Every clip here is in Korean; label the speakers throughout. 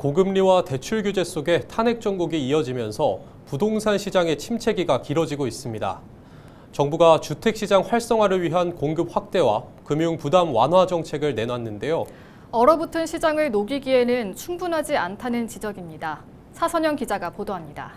Speaker 1: 고금리와 대출 규제 속에 탄핵 정국이 이어지면서 부동산 시장의 침체기가 길어지고 있습니다. 정부가 주택시장 활성화를 위한 공급 확대와 금융 부담 완화 정책을 내놨는데요.
Speaker 2: 얼어붙은 시장을 녹이기에는 충분하지 않다는 지적입니다. 차선영 기자가 보도합니다.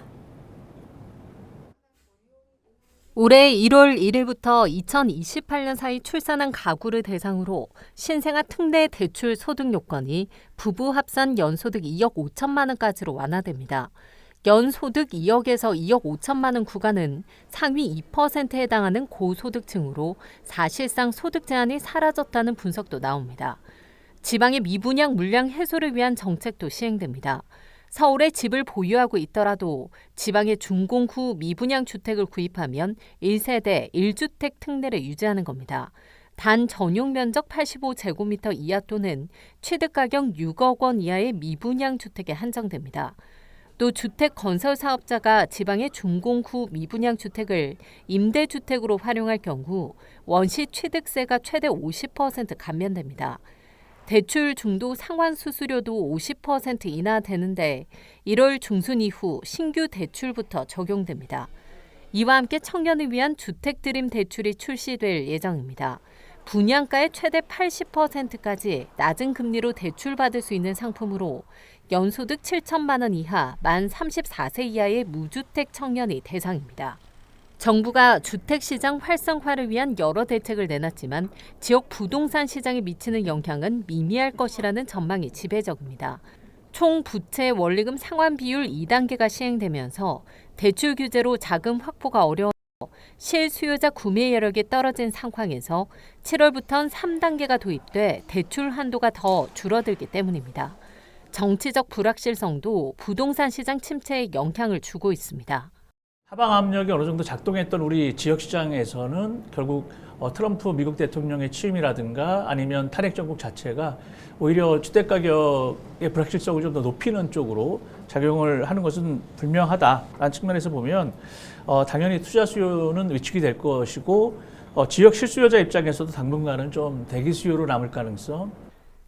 Speaker 3: 올해 1월 1일부터 2028년 사이 출산한 가구를 대상으로 신생아 특례 대출 소득 요건이 부부 합산 연소득 2억 5천만 원까지로 완화됩니다. 연소득 2억에서 2억 5천만 원 구간은 상위 2%에 해당하는 고소득층으로 사실상 소득 제한이 사라졌다는 분석도 나옵니다. 지방의 미분양 물량 해소를 위한 정책도 시행됩니다. 서울에 집을 보유하고 있더라도 지방의 준공 후 미분양 주택을 구입하면 1세대 1주택 특례를 유지하는 겁니다. 단 전용 면적 85제곱미터 이하 또는 취득가격 6억 원 이하의 미분양 주택에 한정됩니다. 또 주택 건설 사업자가 지방의 준공 후 미분양 주택을 임대주택으로 활용할 경우 원시 취득세가 최대 50% 감면됩니다. 대출 중도 상환 수수료도 50% 인하되는데 1월 중순 이후 신규 대출부터 적용됩니다. 이와 함께 청년을 위한 주택 드림 대출이 출시될 예정입니다. 분양가의 최대 80%까지 낮은 금리로 대출받을 수 있는 상품으로 연소득 7천만 원 이하 만 34세 이하의 무주택 청년이 대상입니다. 정부가 주택시장 활성화를 위한 여러 대책을 내놨지만 지역 부동산 시장에 미치는 영향은 미미할 것이라는 전망이 지배적입니다. 총 부채 원리금 상환 비율 2단계가 시행되면서 대출 규제로 자금 확보가 어려워 실수요자 구매 여력이 떨어진 상황에서 7월부터는 3단계가 도입돼 대출 한도가 더 줄어들기 때문입니다. 정치적 불확실성도 부동산 시장 침체에 영향을 주고 있습니다.
Speaker 4: 하방 압력이 어느 정도 작동했던 우리 지역시장에서는 결국 트럼프 미국 대통령의 취임이라든가 아니면 탄핵 정국 자체가 오히려 주택가격의 불확실성을 좀 더 높이는 쪽으로 작용을 하는 것은 분명하다라는 측면에서 보면 당연히 투자 수요는 위축이 될 것이고 지역 실수요자 입장에서도 당분간은 좀 대기 수요로 남을 가능성.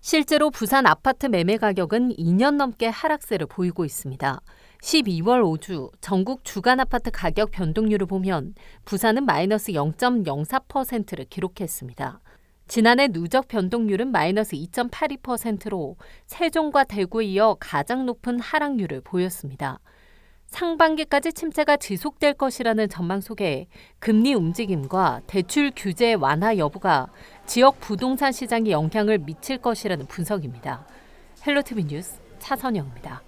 Speaker 3: 실제로 부산 아파트 매매 가격은 2년 넘게 하락세를 보이고 있습니다. 12월 5주 전국 주간 아파트 가격 변동률을 보면 부산은 마이너스 0.04%를 기록했습니다. 지난해 누적 변동률은 마이너스 2.82%로 세종과 대구에 이어 가장 높은 하락률을 보였습니다. 상반기까지 침체가 지속될 것이라는 전망 속에 금리 움직임과 대출 규제 완화 여부가 지역 부동산 시장에 영향을 미칠 것이라는 분석입니다. 헬로티비 뉴스 차선영입니다.